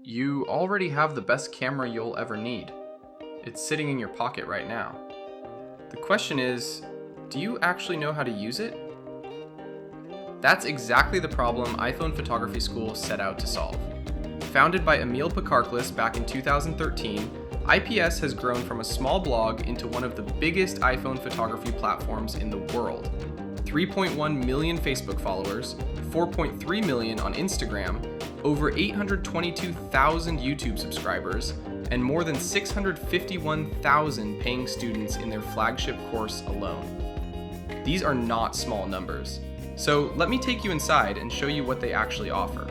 You already have the best camera you'll ever need. It's sitting in your pocket right now. The question is, do you actually know how to use it? That's exactly the problem iPhone Photography School set out to solve. Founded by Emil Pakarklis back in 2013, IPS has grown from a small blog into one of the biggest iPhone photography platforms in the world. 3.1 million Facebook followers, 4.3 million on Instagram, over 822,000 YouTube subscribers, and more than 651,000 paying students in their flagship course alone. These are not small numbers. So let me take you inside and show you what they actually offer.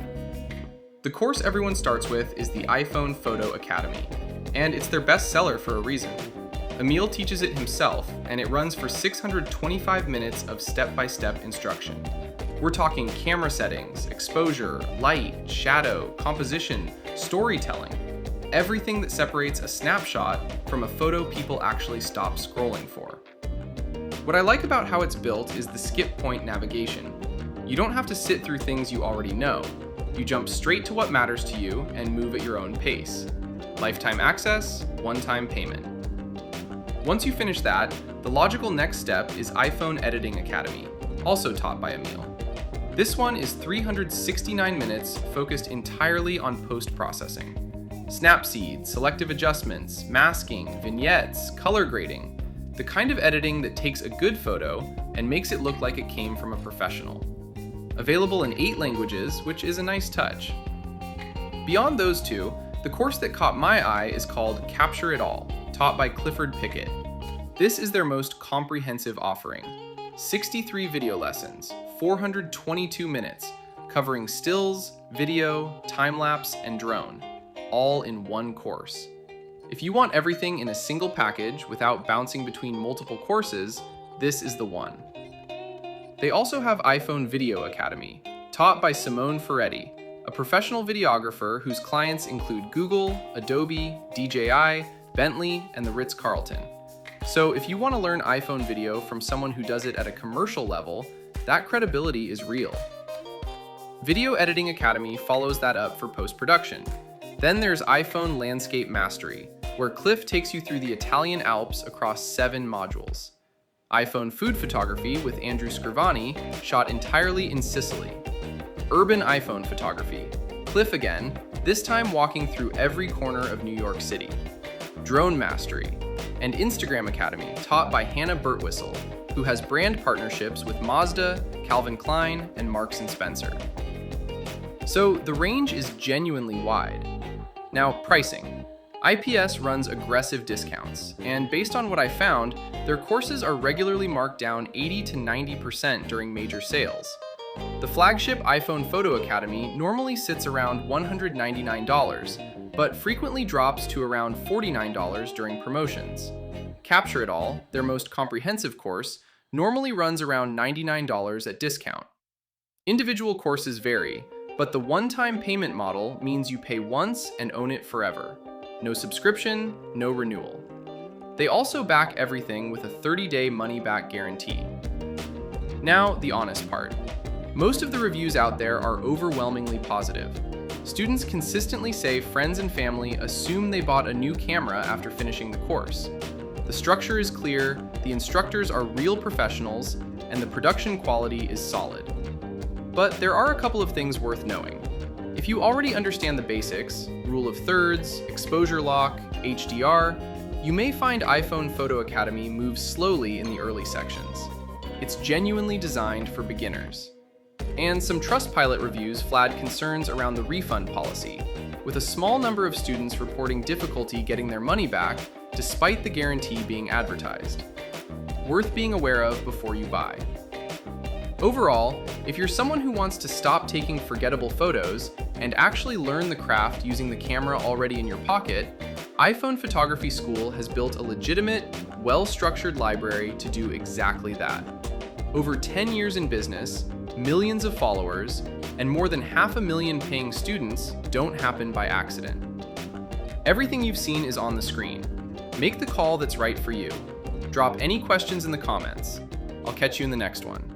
The course everyone starts with is the iPhone Photo Academy, and it's their best seller for a reason. Emil teaches it himself, and it runs for 625 minutes of step-by-step instruction. We're talking camera settings, exposure, light, shadow, composition, storytelling, everything that separates a snapshot from a photo people actually stop scrolling for. What I like about how it's built is the skip point navigation. You don't have to sit through things you already know. You jump straight to what matters to you and move at your own pace. Lifetime access, one-time payment. Once you finish that, the logical next step is iPhone Editing Academy, also taught by Emil. This one is 369 minutes focused entirely on post-processing. Snapseed, selective adjustments, masking, vignettes, color grading, the kind of editing that takes a good photo and makes it look like it came from a professional. Available in 8 languages, which is a nice touch. Beyond those two, the course that caught my eye is called Capture It All, taught by Clifford Pickett. This is their most comprehensive offering. 63 video lessons, 422 minutes, covering stills, video, time-lapse, and drone, all in one course. If you want everything in a single package without bouncing between multiple courses, this is the one. They also have iPhone Video Academy, taught by Simone Ferretti, a professional videographer whose clients include Google, Adobe, DJI, Bentley, and the Ritz-Carlton. So if you want to learn iPhone video from someone who does it at a commercial level, that credibility is real. Video Editing Academy follows that up for post-production. Then there's iPhone Landscape Mastery, where Cliff takes you through the Italian Alps across 7 modules. iPhone Food Photography with Andrew Scrivani, shot entirely in Sicily. Urban iPhone Photography, Cliff again, this time walking through every corner of New York City. Drone Mastery, and Instagram Academy, taught by Hannah Birtwistle, who has brand partnerships with Mazda, Calvin Klein, and Marks & Spencer. So the range is genuinely wide. Now, pricing. IPS runs aggressive discounts, and based on what I found, their courses are regularly marked down 80 to 90% during major sales. The flagship iPhone Photo Academy normally sits around $199, but frequently drops to around $49 during promotions. Capture It All, their most comprehensive course, normally runs around $99 at discount. Individual courses vary, but the one-time payment model means you pay once and own it forever. No subscription, no renewal. They also back everything with a 30-day money-back guarantee. Now, the honest part. Most of the reviews out there are overwhelmingly positive. Students consistently say friends and family assume they bought a new camera after finishing the course. The structure is clear, the instructors are real professionals, and the production quality is solid. But there are a couple of things worth knowing. If you already understand the basics, rule of thirds, exposure lock, HDR, you may find iPhone Photo Academy moves slowly in the early sections. It's genuinely designed for beginners. And some Trustpilot reviews flagged concerns around the refund policy, with a small number of students reporting difficulty getting their money back despite the guarantee being advertised. Worth being aware of before you buy. Overall, if you're someone who wants to stop taking forgettable photos and actually learn the craft using the camera already in your pocket, iPhone Photography School has built a legitimate, well-structured library to do exactly that. Over 10 years in business, millions of followers, and more than 500,000 paying students don't happen by accident. Everything you've seen is on the screen. Make the call that's right for you. Drop any questions in the comments. I'll catch you in the next one.